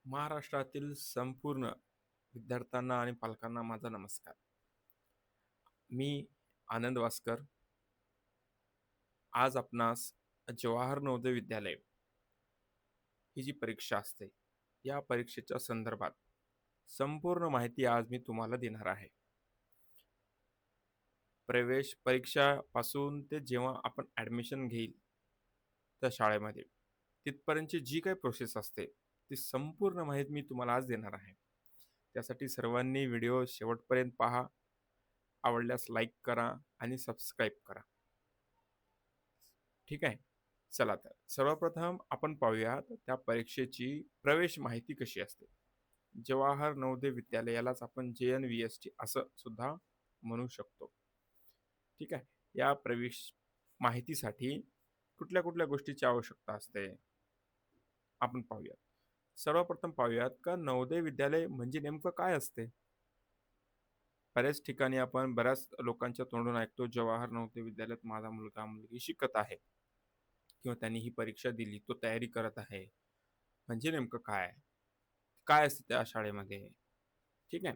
महाराष्ट्रातील संपूर्ण विद्यार्थ्यांना आणि पालकांना माझा नमस्कार. मी आनंद वासकर. आज आपणास जवाहर नवोदय विद्यालय ही जी परीक्षा असते, या परीक्षेच्या संदर्भात संपूर्ण माहिती आज मी तुम्हाला देणार आहे. प्रवेश परीक्षापासून ते जेव्हा आपण ॲडमिशन घेईल त्या शाळेमध्ये, तिथपर्यंतची जी काही प्रोसेस असते, ती संपूर्ण माहिती मी तुम्हाला आज देणार आहे. त्यासाठी सर्वांनी व्हिडिओ शेवटपर्यंत पहा. आवडल्यास लाईक करा आणि सबस्क्राईब करा. ठीक आहे. चला तर सर्वप्रथम आपण पाहूयात त्या परीक्षेची प्रवेश माहिती कशी असते. जवाहर नवोदय विद्यालय यालाच आपण JNVST असं सुद्धा म्हणू शकतो. ठीक आहे. या प्रवेश माहितीसाठी कुठल्या कुठल्या गोष्टीची आवश्यकता असते आपण पाहूयात. सर्वप्रथम पाहूयात का नवोदय विद्यालय म्हणजे नेमकं काय असते. बऱ्याच ठिकाणी आपण बऱ्याच लोकांच्या तोंडून ऐकतो, जवाहर नवोदय विद्यालयात माझा मुलगा मुलगी शिकत आहे किंवा त्यांनी ही परीक्षा दिली, तो तयारी करत आहे. म्हणजे नेमकं काय? काय असतं त्या शाळेमध्ये? ठीक आहे.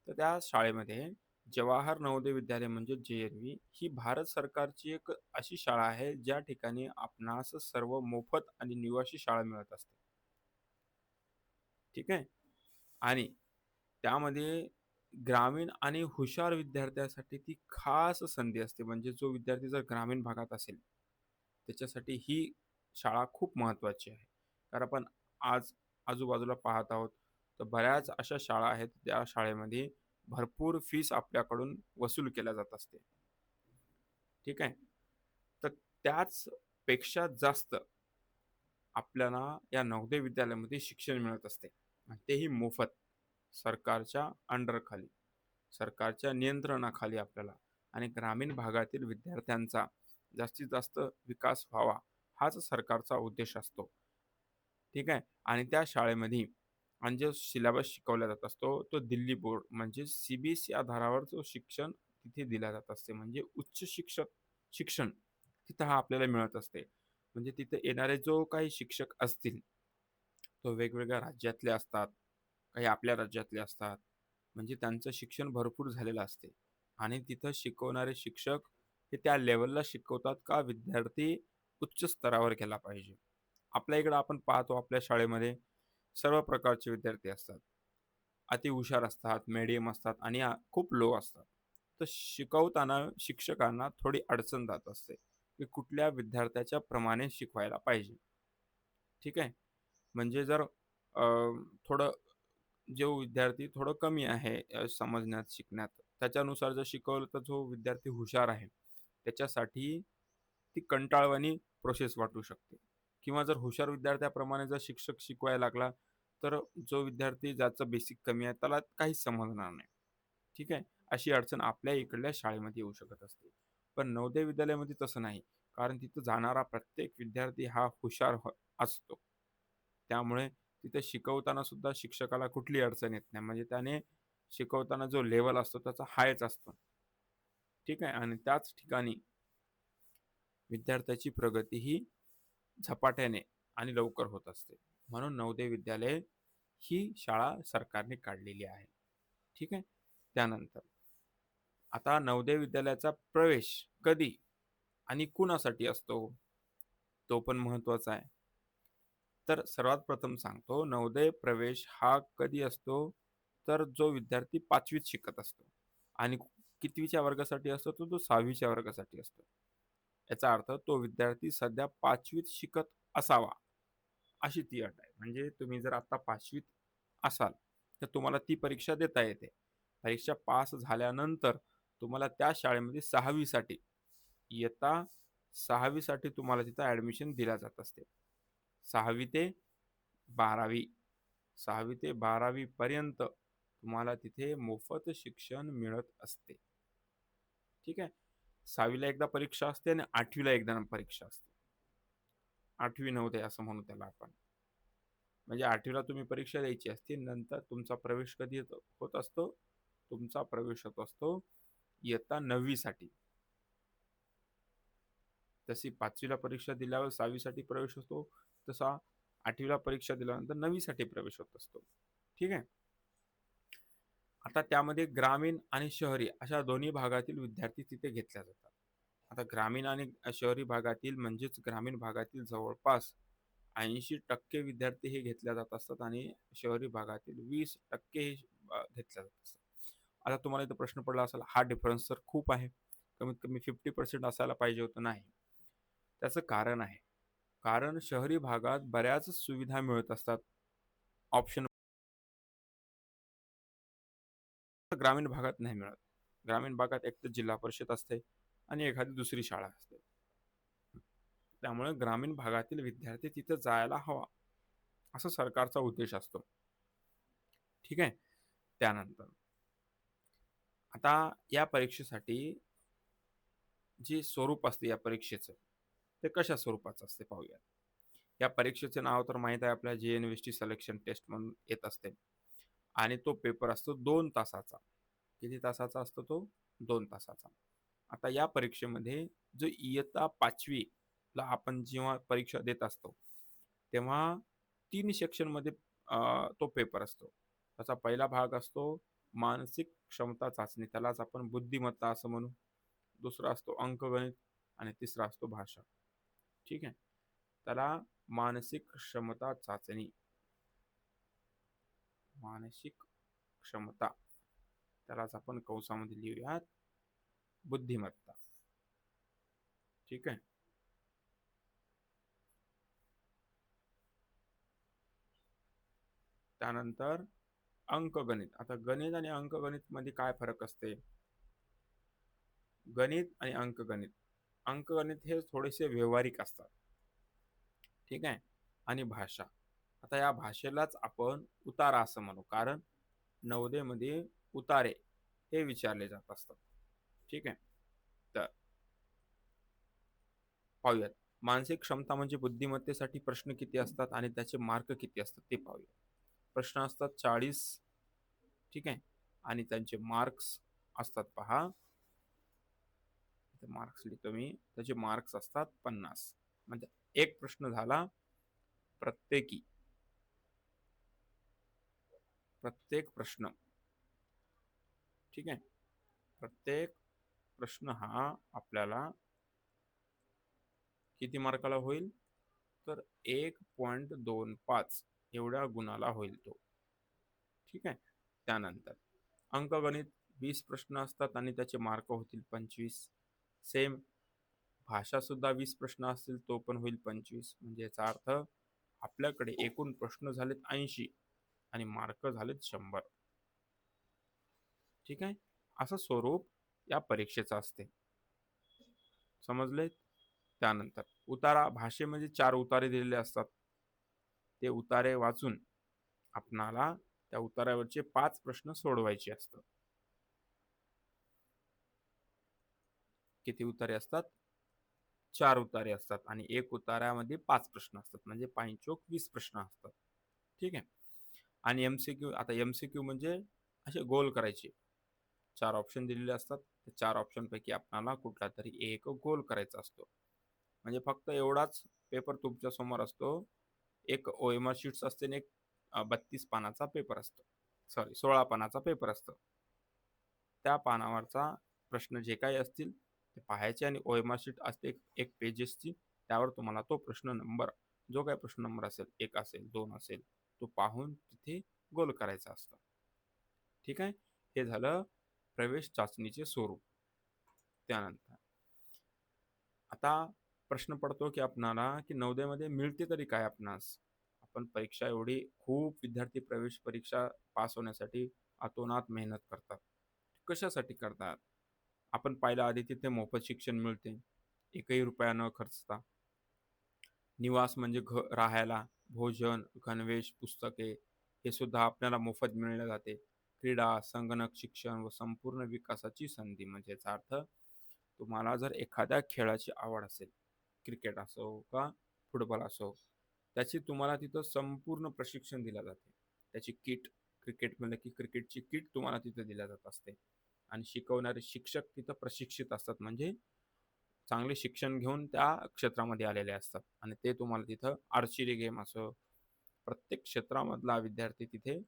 तर त्या शाळेमध्ये जवाहर नवोदय विद्यालय म्हणजे JNV ही भारत सरकारची एक अशी शाळा आहे, ज्या ठिकाणी आपणास सर्व मोफत आणि निवासी शाळा मिळत असते. ठीक आहे. आणि त्यामध्ये ग्रामीण आणि हुशार विद्यार्थ्यासाठी ती खास संधी असते. म्हणजे जो विद्यार्थी जर ग्रामीण भागात असेल, त्याच्यासाठी ही शाळा खूप महत्त्वाची आहे. कारण आपण आज आजूबाजूला पाहत आहोत, तर बऱ्याच अशा शाळा आहेत, त्या शाळेमध्ये भरपूर फीस आपल्याकडून वसूल केल्या जात असते. ठीक आहे. तर त्याच पेक्षा जास्त आपल्याला या नवोदय विद्यालयामध्ये शिक्षण मिळत असते आणि तेही मोफत. सरकारच्या अंडरखाली, सरकारच्या नियंत्रणाखाली आपल्याला आणि ग्रामीण भागातील विद्यार्थ्यांचा जास्तीत जास्त विकास व्हावा, हाच सरकारचा उद्देश असतो. ठीक आहे. आणि त्या शाळेमध्ये आणि जो सिलेबस शिकवला जात असतो, तो दिल्ली बोर्ड म्हणजे CBSE आधारावर जो शिक्षण तिथे दिल्या जात असते. म्हणजे उच्च शिक्षण तिथं हा आपल्याला मिळत असते. म्हणजे तिथे येणारे जो काही शिक्षक असतील, तो वेगवेगळ्या राज्यातले असतात, काही आपल्या राज्यातले असतात. म्हणजे त्यांचं शिक्षण भरपूर झालेलं असते आणि तिथं शिकवणारे शिक्षक हे त्या लेव्हलला शिकवतात का विद्यार्थी उच्च स्तरावर गेला पाहिजे. आपल्या इकडं आपण पाहतो आपल्या शाळेमध्ये सर्व प्रकारचे विद्यार्थी असतात. अति हुशार असतात, मीडियम असतात आणि खूप लो असतात. तर शिकवताना शिक्षकांना थोडी अडचण जात असते, की कुठल्या विद्यार्थ्याच्या प्रमाणे शिकवायला पाहिजे. ठीक आहे. म्हणजे जर थोडं जो विद्यार्थी थोडं कमी आहे समजण्यात, शिकण्यात, त्याच्यानुसार जर शिकवलं तर जो विद्यार्थी हुशार आहे, त्याच्यासाठी ती कंटाळवाणी प्रोसेस वाटू शकते. किंवा जर हुशार विद्यार्थ्याप्रमाणे जर शिक्षक शिकवायला लागला, तर जो विद्यार्थी ज्याचं बेसिक कमी आहे, त्याला काहीच समजणार नाही. ठीक आहे. अशी अडचण आपल्या इकडल्या शाळेमध्ये येऊ शकत असते. पण नवोदय विद्यालयामध्ये तसं नाही. कारण तिथं जाणारा प्रत्येक विद्यार्थी हा हुशार असतो. त्यामुळे तिथे शिकवताना सुद्धा शिक्षकाला कुठली अडचण येत नाही. म्हणजे त्याने शिकवताना जो लेव्हल असतो त्याचा हायच असतो. ठीक आहे. आणि त्याच ठिकाणी विद्यार्थ्याची प्रगती ही झपाट्याने आणि लवकर होत असते. म्हणून नवोदय विद्यालय ही शाळा सरकारने काढलेली आहे. ठीक आहे. त्यानंतर आता नवोदय विद्यालयाचा प्रवेश कधी आणि कुणासाठी असतो? तो पण महत्त्वाचा आहे. तर सर्वात प्रथम सांगतो, नवोदय प्रवेश हा कधी असतो? तर जो विद्यार्थी 5वीत शिकत असतो आणि कितवीच्या वर्गासाठी असतो? तर तो 6वीच्या वर्गासाठी असतो. याचा अर्थ तो विद्यार्थी सध्या 5वीत शिकत असावा, अशी ती अट आहे. म्हणजे तुम्ही जर आता 5वीत असाल, तर तुम्हाला ती परीक्षा देता येते. परीक्षा पास झाल्यानंतर तुम्हाला त्या शाळेमध्ये 6वीसाठी इयत्ता 6वीसाठी तुम्हाला तिथं ॲडमिशन दिल्या जात असते. 6वी ते 12वी 6वी ते 12वी पर्यंत तुम्हाला तिथे मोफत शिक्षण मिळत असते. ठीक आहे. 6वीला एकदा परीक्षा असते आणि 8वीला एकदा परीक्षा असते. 8वी नवोदय असं म्हणू त्याला आपण. म्हणजे 8वीला तुम्ही परीक्षा द्यायची असते. नंतर तुमचा प्रवेश कधी होत असतो? तुमचा प्रवेश होत असतो इयत्ता 9वी साठी. तशी 5वीला परीक्षा दिल्यावर 6वीसाठी प्रवेश होतो. तसा 8वीला परीक्षा दिल्यानंतर 9वीसाठी प्रवेश होत असतो. ठीक आहे. आता त्यामध्ये ग्रामीण आणि शहरी अशा दोन्ही भागातील विद्यार्थी तिथे घेतल्या जातात. आता ग्रामीण आणि शहरी भागातील म्हणजेच ग्रामीण भागातील जवळपास 80% विद्यार्थी हे घेतल्या जात असतात आणि शहरी भागातील 20% हे घेतल्या जात असतात. आता तुम्हाला इथं प्रश्न पडला असेल, हा डिफरन्स तर खूप आहे. कमीत कमी 50% असायला पाहिजे होतं. नाही. त्याचं कारण आहे. कारण शहरी भागात बऱ्याच सुविधा मिळत असतात. ऑप्शन ग्रामीण भागात नाही मिळत. ग्रामीण भागात एक तर जिल्हा परिषद असते आणि एखादी दुसरी शाळा असते. त्यामुळे ग्रामीण भागातील विद्यार्थी तिथे जायला हवा, असा सरकारचा उद्देश असतो. ठीक आहे. त्यानंतर आता या परीक्षेसाठी जे स्वरूप असते या परीक्षेचं, ते कशा स्वरूपाचं असते पाहूया. या परीक्षेचे नाव तर माहीत आहे आपल्याला, JNVST सिलेक्शन टेस्ट म्हणून येत असते आणि तो पेपर असतो 2 तासाचा. किती तासाचा असतो तो? 2 तासाचा. आता या परीक्षेमध्ये जो इयत्ता 5वी ला आपण जेव्हा परीक्षा देत असतो, तेव्हा 3 सेक्शनमध्ये तो पेपर असतो. त्याचा पहिला भाग असतो मानसिक क्षमता चाचणी, त्यालाच आपण बुद्धिमत्ता असं म्हणू. दुसरा असतो अंकगणित आणि तिसरा असतो भाषा. ठीक आहे. त्याला मानसिक क्षमता चाचणी, मानसिक क्षमता, त्यालाच आपण कंसामध्ये लिहूयात बुद्धिमत्ता. ठीक आहे. त्यानंतर अंकगणित. आता गणित आणि अंकगणित मध्ये काय फरक असते? गणित आणि अंकगणित, अंकगणित हे थोडेसे व्यावहारिक असतात. ठीक आहे. आणि भाषा, आता या भाषेलाच आपण उतारा असं म्हणू, कारण नवोदयमध्ये उतारे हे विचारले जात असतात. ठीक आहे. तर पाहूयात. मानसिक क्षमता म्हणजे बुद्धिमत्तेसाठी प्रश्न किती असतात आणि त्याचे मार्क किती असतात ते पाहूया. प्रश्न असतात 40. ठीक आहे. आणि त्यांचे मार्क्स असतात पहा, मार्क्स लिहितो मी, त्याचे मार्क्स असतात 50. म्हणजे एक प्रश्न झाला प्रत्येकी, प्रत्येक प्रश्न. ठीक आहे. प्रत्येक प्रश्न हा आपल्याला किती मार्काला होईल? तर 1.25 एवढ्या गुणाला होईल तो. ठीक आहे. त्यानंतर अंकगणित 20 प्रश्न असतात आणि त्याचे मार्क होतील 25. सेम भाषा सुद्धा 20 प्रश्न असतील, तो पण होईल 25. म्हणजे याचा अर्थ आपल्याकडे एकूण प्रश्न झालेत 80 आणि मार्क झालेत 100. ठीक आहे. असं स्वरूप या परीक्षेचं असते. समजले? त्यानंतर उतारा, भाषेमध्ये 4 उतारे दिलेले असतात. ते उतारे वाचून आपणाला त्या उतार्यावरचे 5 प्रश्न सोडवायचे असतात. किती उतारे असतात? 4 उतारे असतात आणि एक उतार्यामध्ये 5 प्रश्न असतात, म्हणजे 5 20 प्रश्न असतात. ठीक आहे. आणि MCQ, आता MCQ म्हणजे असे गोल करायचे. 4 ऑप्शन दिलेले असतात. त्या 4 ऑप्शनपैकी आपल्याला कुठला तरी एक गोल करायचा असतो. म्हणजे फक्त एवढाच पेपर तुमच्या समोर असतो. एक OMR शीट्स असते आणि एक 32 पानाचा पेपर असतो. सॉरी, 16 पानाचा पेपर असतो. त्या पानावरचा प्रश्न जे काही असतील ते पाहायचे आणि OMR शीट असते एक पेजेसची. त्यावर तुम्हाला तो प्रश्न नंबर, जो काही प्रश्न नंबर असेल, 1 असेल, 2 असेल, तो पाहून तिथे गोल करायचा असतो. ठीक आहे. हे झालं प्रवेश चाचणीचे स्वरूप. त्यानंतर आता प्रश्न पडतो की आपणाला, की नवोदयमध्ये मिळते तरी काय आपणास? आपण परीक्षा एवढी, खूप विद्यार्थी प्रवेश परीक्षा पास होण्यासाठी अतोनात मेहनत करतात. कशासाठी करतात? आपण पाहिलं आधी, तिथे मोफत शिक्षण मिळते, एकही रुपया न खर्चता. निवास म्हणजे राहायला भोजन, गणवेश, पुस्तके हे सुद्धा आपल्याला मोफत मिळले जाते. क्रीडा, संगणक शिक्षण व संपूर्ण विकासाची संधी. म्हणजे याचा अर्थ, तुम्हाला जर एखाद्या खेळाची आवड असेल, क्रिकेट असो का फुटबॉल असो, त्याची तुम्हाला तिथं संपूर्ण प्रशिक्षण दिलं जाते. त्याची किट, क्रिकेट म्हणलं की क्रिकेटची किट तुम्हाला तिथं दिल्या जात असते आणि शिकवणारे शिक्षक तिथं प्रशिक्षित असतात, म्हणजे चांगले शिक्षण घेऊन त्या क्षेत्रामध्ये आलेले असतात आणि ते तुम्हाला तिथं आर्चरी गेम असो प्रत्येक क्षेत्रामधला विद्यार्थी तिथे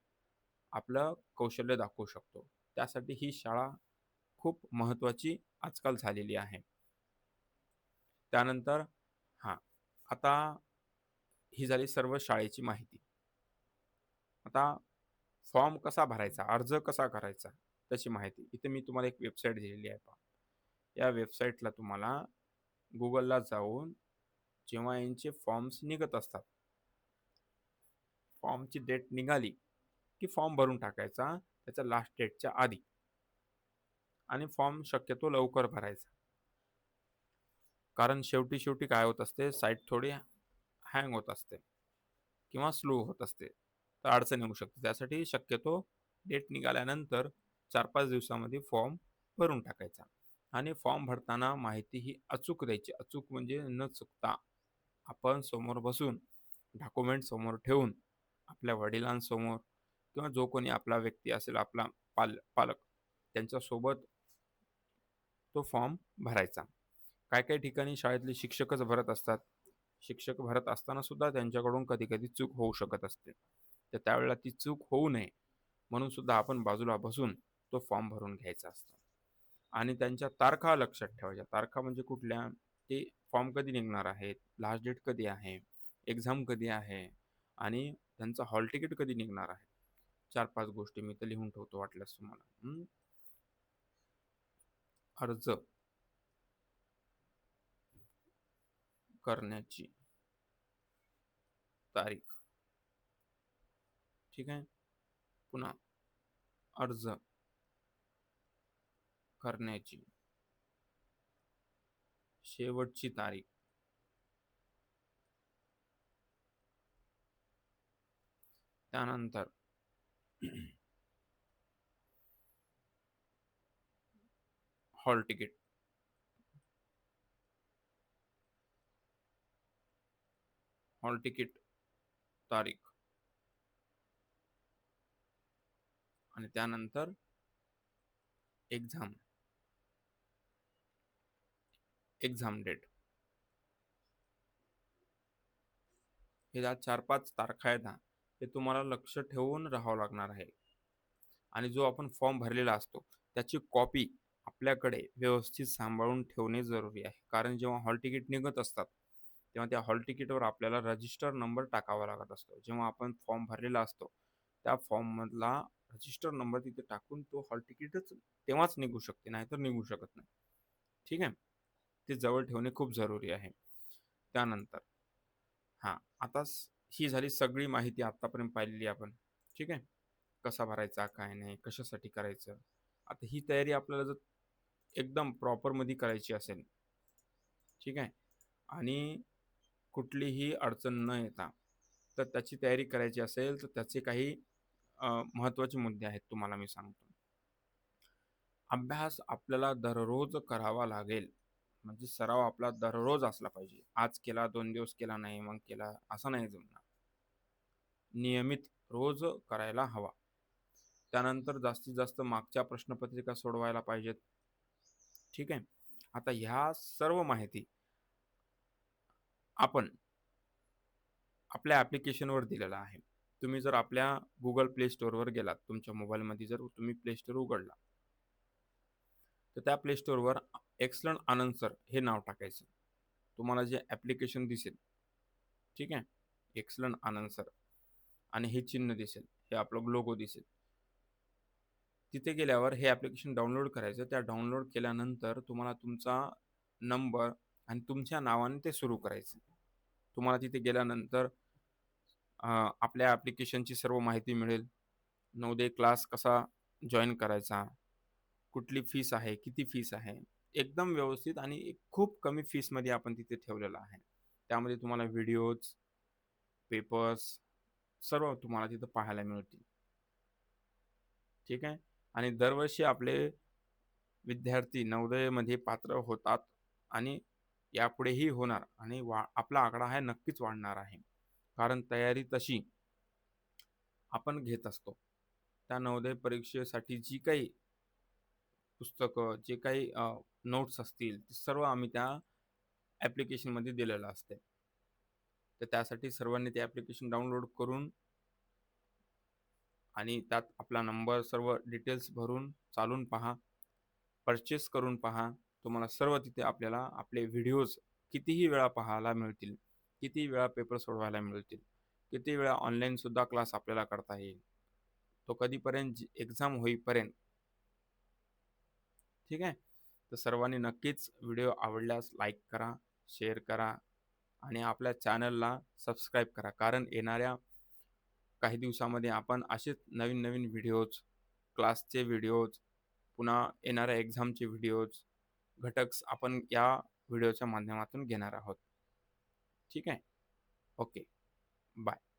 आपलं कौशल्य दाखवू शकतो. त्यासाठी ही शाळा खूप महत्त्वाची आजकाल झालेली आहे. त्यानंतर हां, आता ही झाली सर्व शाळेची माहिती. आता फॉर्म कसा भरायचा, अर्ज कसा करायचा, त्याची माहिती. इथे मी तुम्हाला एक वेबसाईट दिलेली आहे पहा. या वेबसाईटला तुम्हाला Googleला जाऊन जेव्हा यांचे फॉर्म्स निघत असतात, फॉर्मची डेट निघाली, की फॉर्म भरून टाकायचा त्याच्या लास्ट डेटच्या आधी आणि फॉर्म शक्यतो लवकर भरायचा. कारण शेवटी काय होत असते, साईट थोडी हँग होत असते किंवा स्लो होत असते. तर अडचण येऊ शकते. त्यासाठी शक्यतो डेट निघाल्यानंतर 4-5 दिवसामध्ये फॉर्म भरून टाकायचा आणि फॉर्म भरताना माहिती ही अचूक द्यायची. अचूक म्हणजे न चुकता. आपण समोर बसून, डॉक्युमेंट समोर ठेवून, आपल्या वडिलांसमोर किंवा जो कोणी आपला व्यक्ती असेल, आपला पालक त्यांच्यासोबत तो फॉर्म भरायचा. काही-काही ठिकाणी शाळेतले शिक्षकच भरत असतात. शिक्षक भरत असताना सुद्धा त्यांच्याकडून कधी-कधी चूक होऊ शकत असते. तर त्यावेळेला ती चूक होऊ नये म्हणून सुद्धा आपण बाजूला बसून तो फॉर्म भरून घ्यायचा असतो. आणि त्यांच्या तारखा लक्षात ठेवायच्या. तारखा म्हणजे कुठल्या? ते फॉर्म कधी निघणार आहेत, लास्ट डेट कधी आहे, एक्झाम कधी आहे आणि त्यांचं हॉल तिकीट कधी निघणार आहे. 4-5 गोष्टी मी तर लिहून ठेवतो वाटल्यास तुम्हाला. अर्ज करण्याची तारीख. ठीक आहे. पुन्हा अर्ज करण्याची शेवटची तारीख. त्यानंतर हॉल तिकीट. हॉल तिकीट तारीख आणि त्यानंतर एक्झाम डेट. हे ज्या 4-5 तारखा आहेत ना, ते तुम्हाला लक्ष ठेवून राहावं लागणार आहे. आणि जो आपण फॉर्म भरलेला असतो, त्याची कॉपी आपल्याकडे व्यवस्थित सांभाळून ठेवणे जरुरी आहे. कारण जेव्हा हॉल तिकीट निघत असतात, तेव्हा त्या हॉल तिकीटवर आपल्याला रजिस्टर नंबर टाकावा लागत असतो. जेव्हा आपण फॉर्म भरलेला असतो, त्या फॉर्ममधला रजिस्टर नंबर तिथे टाकून तो हॉल तिकीटच तेव्हाच निघू शकते, नाहीतर निघू शकत नाही. ठीक आहे? ते जवळ ठेवणे खूप जरुरी आहे. त्यानंतर हां, आता ही झाली सगळी माहिती आत्तापर्यंत पाहिलेली आपण. ठीक आहे? कसा भरायचा, काय नाही, कशासाठी करायचं. आता ही तयारी आपल्याला जर एकदम प्रॉपरमध्ये करायची असेल, ठीक आहे? आणि कुठलीही अडचण न येता, तर त्याची तयारी करायची असेल, तर त्याचे काही महत्त्वाचे मुद्दे आहेत तुम्हाला मी सांगतो. अभ्यास आपल्याला दररोज करावा लागेल. म्हणजे सराव आपला दररोज असला पाहिजे. आज केला, 2 दिवस केला नाही, मग केला, असं नाही जमणार. नियमित रोज करायला हवा. त्यानंतर जास्तीत जास्त मागच्या प्रश्नपत्रिका सोडवायला पाहिजेत. ठीक आहे. आता ह्या सर्व माहिती आपण आपल्या ॲप्लिकेशनवर दिलेला आहे. तुम्ही जर आपल्या Google Play Storeवर गेलात, तुमच्या मोबाईलमध्ये जर तुम्ही Play Store उघडला, तर त्या Play Storeवर एक्सलंट आनंद सर हे नाव टाकायचं. तुम्हाला जे ॲप्लिकेशन दिसेल, ठीक आहे. एक्सलंट आनंद सर आणि हे चिन्ह दिसेल, हे आपलं लोगो दिसेल. तिथे गेल्यावर हे ॲप्लिकेशन डाउनलोड करायचं. त्या डाउनलोड केल्यानंतर तुम्हाला तुमचा नंबर आणि तुमच्या नावाने ते सुरू करायचं. तुम्हाला तिथे गेल्यानंतर आपल्या ॲप्लिकेशनची सर्व माहिती मिळेल. नवोदय क्लास कसा जॉइन करायचा, कुठली फीस आहे, किती फीस आहे. एकदम व्यवस्थित आणि खूप कमी फीसमध्ये आपण तिथे ठेवलेलं आहे. त्यामध्ये तुम्हाला व्हिडिओज, पेपर्स सर्व तुम्हाला तिथं पाहायला मिळतील. ठीक आहे. आणि दरवर्षी आपले विद्यार्थी नवोदयमध्ये पात्र होतात आणि यापुढेही होणार आणि आपला आकडा हा नक्कीच वाढणार आहे. कारण तयारी तशी आपण घेत असतो. त्या नवोदय परीक्षेसाठी जी काही पुस्तकं, जे काही नोट्स असतील, ते सर्व आम्ही त्या ॲप्लिकेशनमध्ये दिलेलं असते. तर त्यासाठी सर्वांनी ते ॲप्लिकेशन डाउनलोड करून आणि त्यात आपला नंबर, सर्व डिटेल्स भरून चालून पहा. परचेस करून पहा. तुम्हाला सर्व तिथे आपल्याला आपले व्हिडिओज कितीही वेळा पाहायला मिळतील. कितीही वेळा पेपर सोडवायला मिळतील. किती वेळा ऑनलाईनसुद्धा क्लास आपल्याला करता येईल. तो कधीपर्यंत एक्झाम होईपर्यंत. ठीक आहे? तर सर्वांनी नक्कीच व्हिडिओ आवडल्यास लाईक करा, शेअर करा आणि आपल्या चॅनलला सबस्क्राईब करा. कारण येणाऱ्या काही दिवसामध्ये आपण असेच नवीन-नवीन व्हिडिओज, क्लासचे व्हिडिओज, पुन्हा येणाऱ्या एक्झामचे व्हिडिओज, घटक आपण या व्हिडिओच्या माध्यमातून घेणार आहोत. ठीक आहे? ओके. बाय.